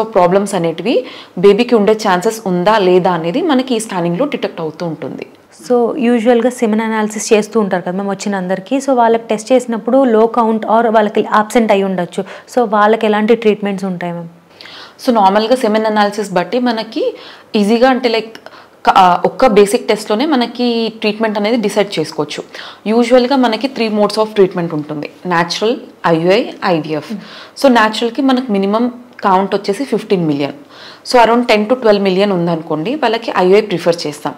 Of problems అనేటివి బేబీకి ఉండే ఛాన్సెస్ ఉందా లేదా అనేది మనకి ఈ స్కానింగ్లో డిటెక్ట్ అవుతూ ఉంటుంది. సో యూజువల్గా సెమెన్ అనాలిసిస్ చేస్తూ ఉంటారు కదా మేము వచ్చిన అందరికీ. సో వాళ్ళకి టెస్ట్ చేసినప్పుడు లో కౌంట్ ఆర్ వాళ్ళకి అబ్సెంట్ అయి ఉండొచ్చు. సో వాళ్ళకి ఎలాంటి ట్రీట్మెంట్స్ ఉంటాయి మ్యామ్? సో నార్మల్గా సెమెన్ అనాలిసిస్ బట్టి మనకి ఈజీగా అంటే లైక్ ఒక్క బేసిక్ టెస్ట్లోనే మనకి ట్రీట్మెంట్ అనేది డిసైడ్ చేసుకోవచ్చు. యూజువల్గా మనకి 3 మోడ్స్ ఆఫ్ ట్రీట్మెంట్ ఉంటుంది: న్యాచురల్, ఐయుఐ, ఐవిఎఫ్. సో న్యాచురల్కి మనకు మినిమం కౌంట్ వచ్చేసి 15 million. So around 10 to 12 million ఉందనుకోండి, వాళ్ళకి ఐయుఐ ప్రిఫర్ చేస్తాం.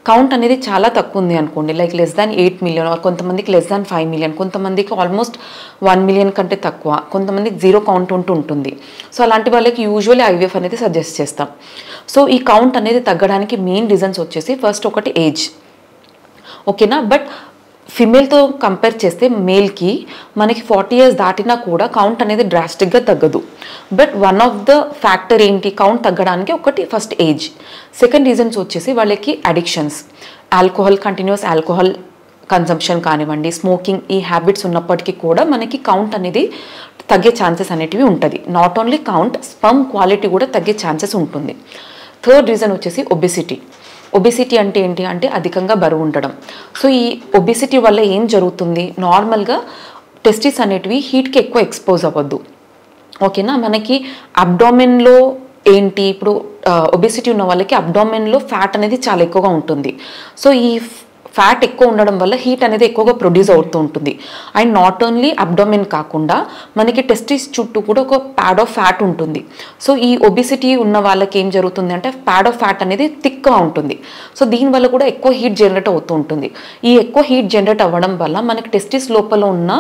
కౌంట్ అనేది చాలా తక్కువ ఉంది అనుకోండి, లైక్ లెస్ దాన్ 8 మిలియన్, కొంతమందికి లెస్ దాన్ 5 మిలియన్, కొంతమందికి ఆల్మోస్ట్ 1 మిలియన్ కంటే తక్కువ, కొంతమందికి 0 కౌంట్ ఉంటుంది. సో అలాంటి వాళ్ళకి యూజువల్లీ ఐవిఎఫ్ అనేది సజెస్ట్ చేస్తాం. సో ఈ కౌంట్ అనేది తగ్గడానికి మెయిన్ రీజన్స్ వచ్చేసి ఫస్ట్ ఒకటి ఏజ్, ఓకేనా. బట్ ఫిమేల్తో కంపేర్ చేస్తే మేల్కి మనకి 40 years దాటినా కూడా కౌంట్ అనేది డ్రాస్టిక్గా తగ్గదు. But one of the factor ఏంటి కౌంట్ తగ్గడానికి? ఒకటి ఫస్ట్ ఏజ్. సెకండ్ రీజన్స్ వచ్చేసి వాళ్ళకి addictions, alcohol, continuous alcohol consumption కానివ్వండి, స్మోకింగ్, ఈ హ్యాబిట్స్ ఉన్నప్పటికీ కూడా మనకి కౌంట్ అనేది తగ్గే ఛాన్సెస్ అనేటివి ఉంటుంది. Not only count, sperm quality కూడా తగ్గే ఛాన్సెస్ ఉంటుంది. థర్డ్ రీజన్ వచ్చేసి ఒబెసిటీ. ఒబెసిటీ అంటే ఏంటి అంటే అధికంగా బరువు ఉండడం. సో ఈ ఒబెసిటీ వల్ల ఏం జరుగుతుంది, నార్మల్గా టెస్టిస్ అనేటివి హీట్కి ఎక్కువ ఎక్స్పోజ్ అవ్వద్దు, ఓకేనా. మనకి అబ్డామెన్లో ఏంటి, ఇప్పుడు ఒబెసిటీ ఉన్న వాళ్ళకి అబ్డామెన్లో ఫ్యాట్ అనేది చాలా ఎక్కువగా ఉంటుంది. సో ఈ ఫ్యాట్ ఎక్కువ ఉండడం వల్ల హీట్ అనేది ఎక్కువగా ప్రొడ్యూస్ అవుతూ ఉంటుంది. అండ్ నాట్ ఓన్లీ అబ్డోమెన్ కాకుండా మనకి టెస్టిస్ చుట్టూ కూడా ఒక ప్యాడ్ ఆఫ్ ఫ్యాట్ ఉంటుంది. సో ఈ ఒబెసిటీ ఉన్న వాళ్ళకి ఏం జరుగుతుంది అంటే ప్యాడ్ ఆఫ్ ఫ్యాట్ అనేది థిక్గా ఉంటుంది. సో దీనివల్ల కూడా ఎక్కువ హీట్ జనరేట్ అవుతూ ఉంటుంది. ఈ ఎక్కువ హీట్ జనరేట్ అవ్వడం వల్ల మనకి టెస్టిస్ లోపల ఉన్న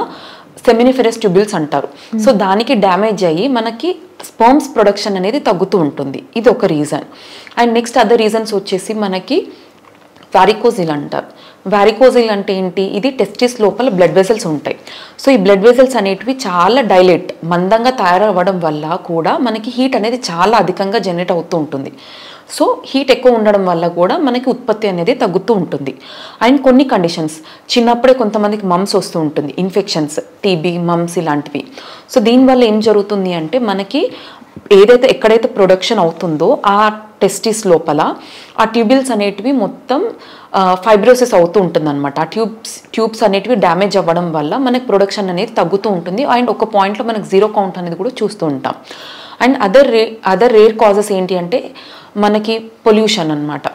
సెమినిఫెరస్ ట్యూబుల్స్ అంటారు. సో దానికి డ్యామేజ్ అయ్యి మనకి స్పర్మ్స్ ప్రొడక్షన్ అనేది తగ్గుతూ ఉంటుంది. ఇది ఒక reason. And next other reasons వచ్చేసి మనకి వారికోజిల్ అంటారు. వారికోజిల్ అంటే ఏంటి, ఇది టెస్టిస్ లోపల బ్లడ్ వెసల్స్ ఉంటాయి. సో ఈ బ్లడ్ వెసల్స్ అనేటివి చాలా డైలేట్, మందంగా తయారవ్వడం వల్ల కూడా మనకి హీట్ అనేది చాలా అధికంగా జనరేట్ అవుతూ ఉంటుంది. సో హీట్ ఎక్కువ ఉండడం వల్ల కూడా మనకి ఉత్పత్తి అనేది తగ్గుతూ ఉంటుంది. అండ్ కొన్ని కండిషన్స్, చిన్నప్పుడే కొంతమందికి మమ్స్ వస్తూ ఉంటుంది, ఇన్ఫెక్షన్స్, టీబీ, మమ్స్ ఇలాంటివి. సో దీనివల్ల ఏం జరుగుతుంది అంటే మనకి ఎక్కడైతే ప్రొడక్షన్ అవుతుందో ఆ టెస్టిస్ లోపల ఆ ట్యూబుల్స్ అనేటివి మొత్తం ఫైబ్రోసిస్ అవుతూ ఉంటుంది అనమాట. ఆ ట్యూబ్స్ అనేటివి డ్యామేజ్ అవ్వడం వల్ల మనకి ప్రొడక్షన్ అనేది తగ్గుతూ ఉంటుంది. అండ్ ఒక పాయింట్లో మనకి 0 కౌంట్ అనేది కూడా చూస్తూ ఉంటాం. అండ్ అదర్ రేర్ కాజెస్ ఏంటి అంటే మనకి పొల్యూషన్ అనమాట.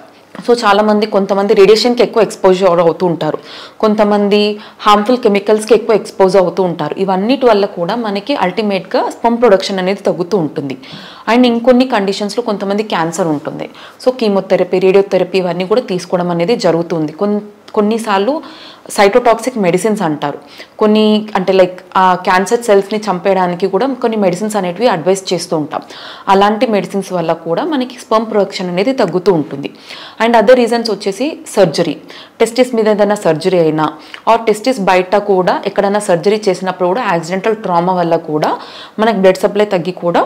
సో చాలామంది, కొంతమంది రేడియేషన్కి ఎక్కువ ఎక్స్పోజర్ అవుతూ ఉంటారు, కొంతమంది హార్మ్ఫుల్ కెమికల్స్కి ఎక్కువ ఎక్స్పోజ్ అవుతూ ఉంటారు. ఇవన్నిటి వల్ల కూడా మనకి అల్టిమేట్గా స్పర్మ్ ప్రొడక్షన్ అనేది తగ్గుతూ ఉంటుంది. అండ్ ఇంకొన్ని కండిషన్స్లో కొంతమంది క్యాన్సర్ ఉంటుంది. సో కీమోథెరపీ, రేడియోథెరపీ ఇవన్నీ కూడా తీసుకోవడం అనేది జరుగుతుంది. కొన్నిసార్లు సైటోటాక్సిక్ మెడిసిన్స్ అంటారు, కొన్ని అంటే లైక్ ఆ క్యాన్సర్ సెల్స్ని చంపేయడానికి కూడా కొన్ని మెడిసిన్స్ అనేటివి అడ్వైస్ చేస్తూ ఉంటాం. అలాంటి మెడిసిన్స్ వల్ల కూడా మనకి స్పర్మ్ ప్రొడక్షన్ అనేది తగ్గుతూ ఉంటుంది. అండ్ అదర్ రీజన్స్ వచ్చేసి సర్జరీ, టెస్టిస్ మీద ఏదైనా సర్జరీ అయినా ఆర్ టెస్టిస్ బయట కూడా ఎక్కడైనా సర్జరీ చేసినప్పుడు కూడా యాక్సిడెంటల్ ట్రామా వల్ల కూడా మనకి బ్లడ్ సప్లై తగ్గి కూడా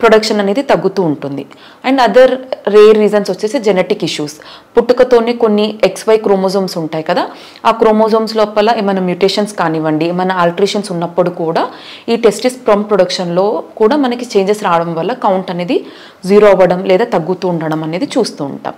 ప్రొడక్షన్ అనేది తగ్గుతూ ఉంటుంది. అండ్ అదర్ రేర్ రీజన్స్ వచ్చేసి జెనెటిక్ ఇష్యూస్, పుట్టుకతోనే కొన్ని XY క్రోమోజోమ్స్ ఉంటాయి కదా, ఆ క్రోమోజోమ్స్ లోపల ఏమైనా మ్యూటేషన్స్ కానివ్వండి, ఏమైనా ఆల్టరేషన్స్ ఉన్నప్పుడు కూడా ఈ టెస్టిస్ స్పర్మ్ ప్రొడక్షన్లో కూడా మనకి చేంజెస్ రావడం వల్ల కౌంట్ అనేది 0 అవ్వడం లేదా తగ్గుతూ ఉండడం అనేది చూస్తూ ఉంటాం.